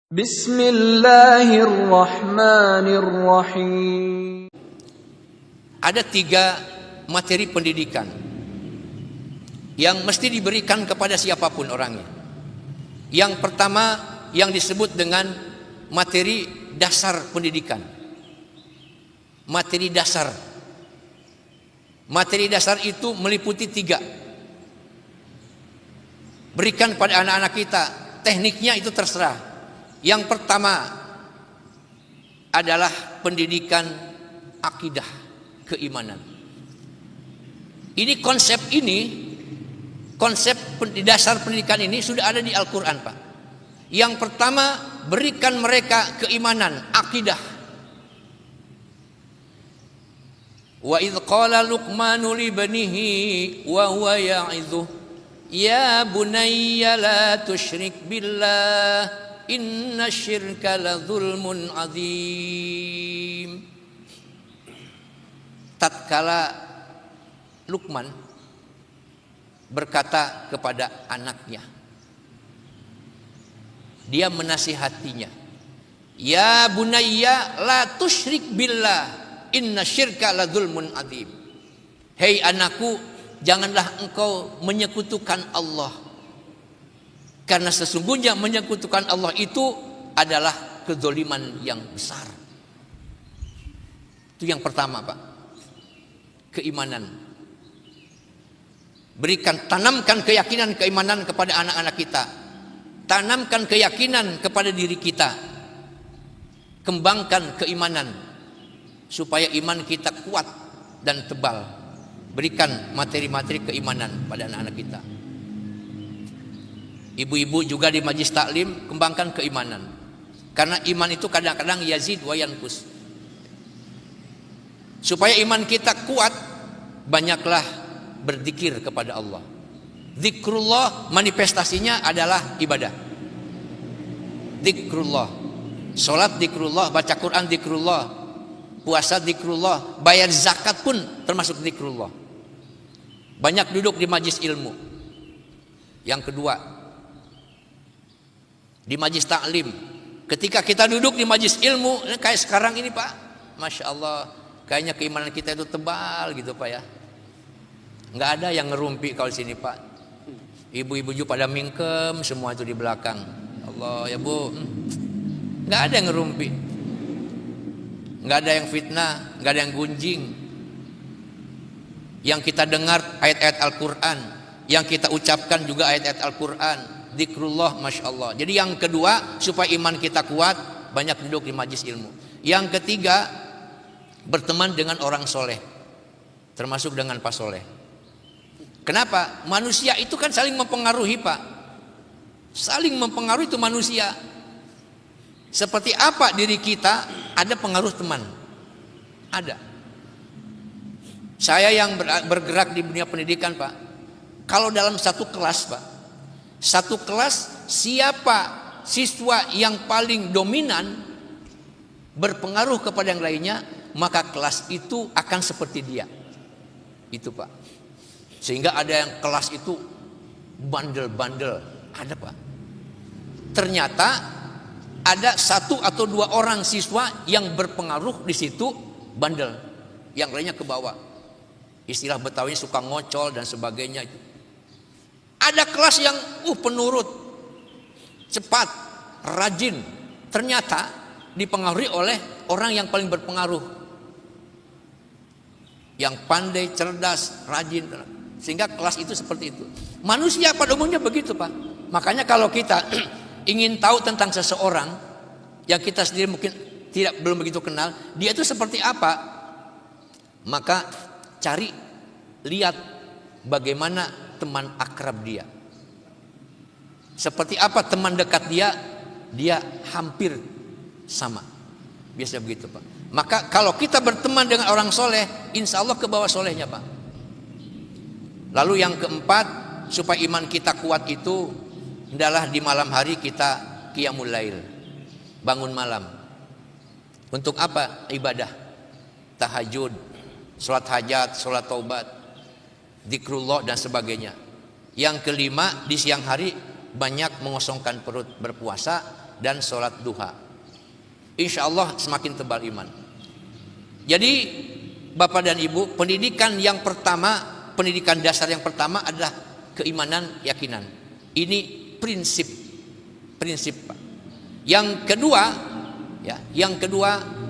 Bismillahirrahmanirrahim. Ada 3 materi pendidikan yang mesti diberikan kepada siapapun orangnya. Yang pertama yang disebut dengan materi dasar pendidikan. Materi dasar. Materi dasar itu meliputi 3. Berikan pada anak-anak kita. Tekniknya itu terserah. Yang pertama adalah pendidikan akidah, keimanan. Ini konsep dasar pendidikan ini sudah ada di Al-Quran, Pak. Yang pertama, berikan mereka keimanan, akidah. Wa idh qala Luqmanu li banihi wa huwa ya'idhuh ya bunayya la tusyrik billah inna syirka la zulmun azim. Tatkala Luqman berkata kepada anaknya, dia menasihatinya, ya bunayya la tusyrik billah inna syirka la zulmun azim. Hei anakku, janganlah engkau menyekutukan Allah, karena sesungguhnya menyekutukan Allah itu adalah kezaliman yang besar. Itu yang pertama, Pak. Keimanan. Tanamkan keyakinan keimanan kepada anak-anak kita. Tanamkan keyakinan kepada diri kita. Kembangkan keimanan supaya iman kita kuat dan tebal. Berikan materi-materi keimanan pada anak-anak kita. Ibu-ibu juga di majlis taklim, kembangkan keimanan. Karena iman itu kadang-kadang yazid wa yanqus. Supaya iman kita kuat, banyaklah berzikir kepada Allah. Zikrullah manifestasinya adalah ibadah. Zikrullah. Salat zikrullah, baca Quran zikrullah, puasa zikrullah, bayar zakat pun termasuk zikrullah. Banyak duduk di majlis ilmu. Yang kedua, di majlis taklim, ketika kita duduk di majlis ilmu kayak sekarang ini, Pak, Masya Allah, kayaknya keimanan kita itu tebal gitu, Pak, ya. Nggak ada yang ngerumpi kalau sini, Pak. Ibu-ibu juga pada mingkem semua itu di belakang. Allah ya, Bu. Nggak ada yang ngerumpi, nggak ada yang fitnah, nggak ada yang gunjing. Yang kita dengar ayat-ayat Al-Quran, yang kita ucapkan juga ayat-ayat Al-Quran. Zikrullah, Masya Allah. Jadi yang kedua, supaya iman kita kuat, banyak duduk di majlis ilmu. Yang ketiga, berteman dengan orang soleh, termasuk dengan Pak Soleh. Kenapa? Manusia itu kan saling mempengaruhi, Pak. Saling mempengaruhi itu manusia. Seperti apa diri kita, ada pengaruh teman. Ada. Saya yang bergerak di dunia pendidikan, Pak. Kalau dalam satu kelas, Pak, satu kelas, siapa siswa yang paling dominan berpengaruh kepada yang lainnya, maka kelas itu akan seperti dia. Itu, Pak. Sehingga ada yang kelas itu bandel-bandel, ada, Pak. Ternyata ada 1 atau 2 orang siswa yang berpengaruh di situ bandel, yang lainnya ke bawah. Istilah Betawinya suka ngocol dan sebagainya itu. Ada kelas yang penurut, cepat, rajin. Ternyata dipengaruhi oleh orang yang paling berpengaruh, yang pandai, cerdas, rajin. Sehingga kelas itu seperti itu. Manusia pada umumnya begitu, Pak. Makanya kalau kita ingin tahu tentang seseorang yang kita sendiri mungkin belum begitu kenal, dia itu seperti apa, maka cari, lihat bagaimana teman akrab dia. Seperti apa teman dekat dia, dia hampir sama. Biasa begitu, Pak. Maka kalau kita berteman dengan orang soleh, insya Allah ke bawah solehnya, Pak. Lalu yang keempat, supaya iman kita kuat itu, hendaklah di malam hari kita qiyamul lail, bangun malam. Untuk apa? Ibadah, tahajud, sholat hajat, sholat taubat, zikrullah dan sebagainya. Yang kelima, di siang hari banyak mengosongkan perut, berpuasa. dan sholat duha. Insya Allah semakin tebal iman. Jadi Bapak dan Ibu, pendidikan yang pertama, pendidikan dasar yang pertama adalah keimanan, keyakinan. Ini prinsip Pak. Yang kedua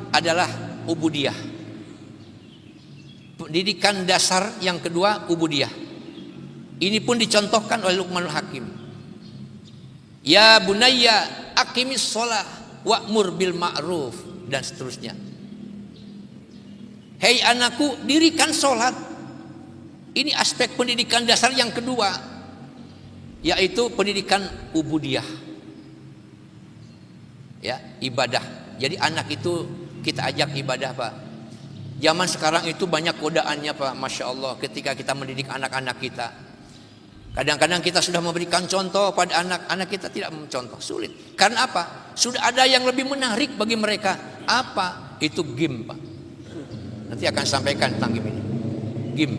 adalah ubudiyah. Pendidikan dasar yang kedua ubudiyah. Ini pun dicontohkan oleh Luqmanul Hakim. Ya bunayya aqimis shalah wa'mur bil ma'ruf, dan seterusnya. Hei anakku, dirikan sholat. Ini aspek pendidikan dasar yang kedua, yaitu pendidikan ubudiyah. Ya, ibadah. Jadi anak itu kita ajak ibadah, Pak. Zaman sekarang itu banyak godaannya, Pak. Masya Allah, ketika kita mendidik anak-anak kita. Kadang-kadang kita sudah memberikan contoh pada anak kita tidak mencontoh, sulit. Karena apa? Sudah ada yang lebih menarik bagi mereka. Apa? Itu game, Pak. Nanti akan sampaikan tentang game ini. Game.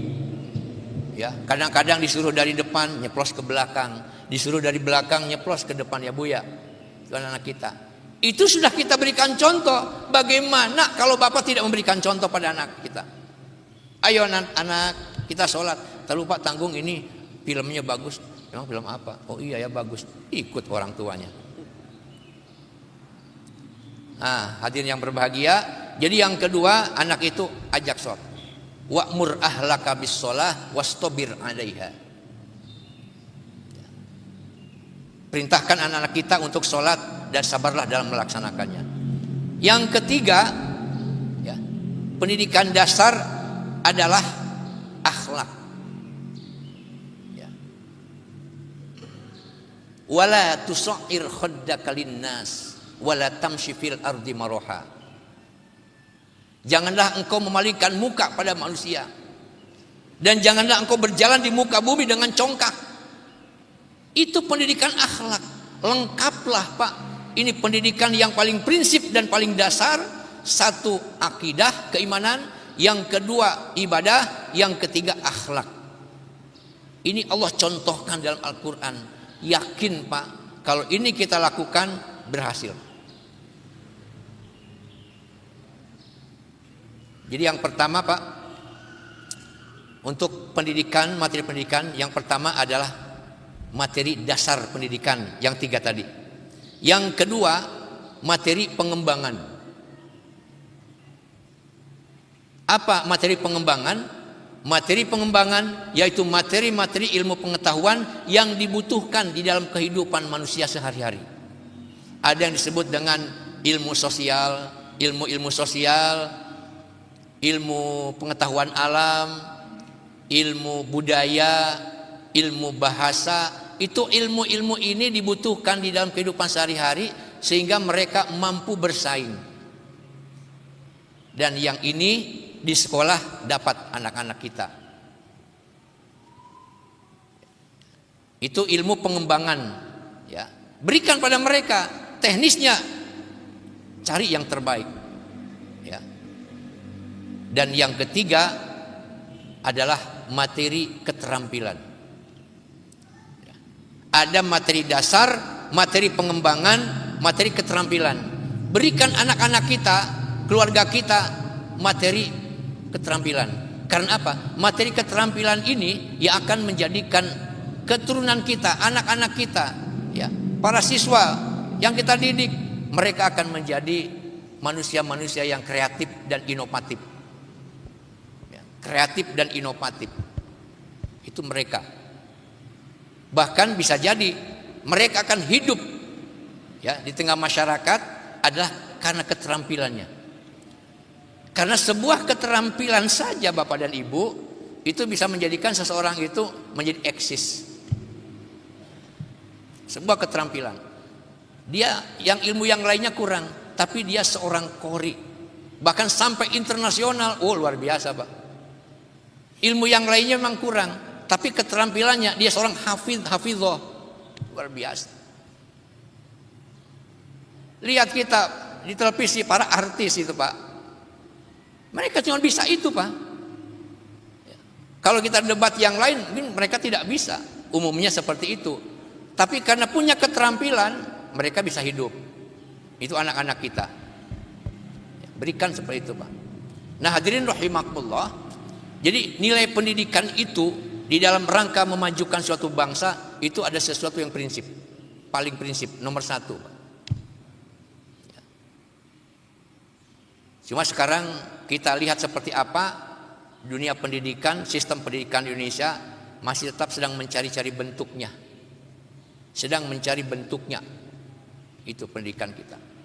Ya, kadang-kadang disuruh dari depan nyeplos ke belakang, disuruh dari belakang nyeplos ke depan, ya Bu ya. Itu anak kita. Itu sudah kita berikan contoh. Bagaimana kalau Bapak tidak memberikan contoh pada anak kita? Ayo anak kita sholat. Terlupa tanggung ini. Filmnya bagus. Emang film apa? Oh iya ya, bagus. Ikut orang tuanya. Nah, hadirin yang berbahagia. Jadi yang kedua, anak itu ajak sholat. Wa'mur ahlaka bis sholah wastabir 'alaiha. Perintahkan anak-anak kita untuk sholat dan sabarlah dalam melaksanakannya. Yang ketiga, ya, pendidikan dasar adalah akhlak. Wala tusair khaddaka linnas wala tamshi fil ardi maraha. Janganlah engkau memalingkan muka pada manusia, dan janganlah engkau berjalan di muka bumi dengan congkak. Itu pendidikan akhlak. Lengkaplah, Pak. Ini pendidikan yang paling prinsip dan paling dasar. Satu, akidah, keimanan. Yang kedua, ibadah. Yang ketiga, akhlak. Ini Allah contohkan dalam Al-Quran. Yakin, Pak, kalau ini kita lakukan berhasil. Jadi yang pertama, Pak, untuk pendidikan, materi pendidikan, yang pertama adalah materi dasar pendidikan yang 3 tadi. Yang kedua, materi pengembangan. Apa materi pengembangan? Materi pengembangan yaitu materi-materi ilmu pengetahuan yang dibutuhkan di dalam kehidupan manusia sehari-hari. Ada yang disebut dengan ilmu sosial, ilmu sosial, ilmu pengetahuan alam, ilmu budaya, ilmu bahasa. Itu ilmu-ilmu ini dibutuhkan di dalam kehidupan sehari-hari sehingga mereka mampu bersaing. Dan yang ini di sekolah dapat anak-anak kita. Itu ilmu pengembangan, ya. Berikan pada mereka teknisnya, cari yang terbaik, ya. Dan yang ketiga adalah materi keterampilan. Ya. Ada materi dasar, materi pengembangan, materi keterampilan. Berikan anak-anak kita, keluarga kita materi keterampilan. Karena apa? Materi keterampilan ini yang akan menjadikan keturunan kita, anak-anak kita, ya, para siswa yang kita didik, mereka akan menjadi manusia-manusia yang kreatif dan inovatif. Ya, kreatif dan inovatif. Itu mereka. Bahkan bisa jadi mereka akan hidup, ya, di tengah masyarakat adalah karena keterampilannya. Karena sebuah keterampilan saja, Bapak dan Ibu, itu bisa menjadikan seseorang itu menjadi eksis. Sebuah keterampilan. Dia yang ilmu yang lainnya kurang, tapi dia seorang qori. Bahkan sampai internasional, oh luar biasa, Pak. Ilmu yang lainnya memang kurang, tapi keterampilannya dia seorang hafidhoh. Luar biasa. Lihat kita di televisi para artis itu, Pak. Mereka cuma bisa itu, Pak. Kalau kita debat yang lain, mereka tidak bisa. Umumnya seperti itu. Tapi karena punya keterampilan, mereka bisa hidup. Itu anak-anak kita. Berikan seperti itu, Pak. Nah, hadirin rahimakumullah. Jadi nilai pendidikan itu di dalam rangka memajukan suatu bangsa itu ada sesuatu yang prinsip. Paling prinsip nomor 1, Pak. Cuma sekarang kita lihat seperti apa dunia pendidikan, sistem pendidikan Indonesia masih tetap sedang mencari-cari bentuknya. Sedang mencari bentuknya. Itu pendidikan kita.